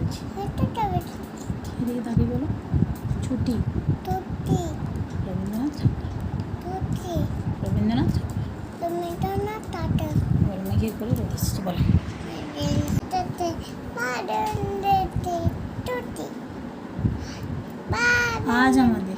বলছি। এদিকে দাঁড়িয়ে বলো, ছুটি। রবীন্দ্রনাথ ঠাকুর। বলো মেঘে করে রোদ এসেছে, বলো। আজ আমাদের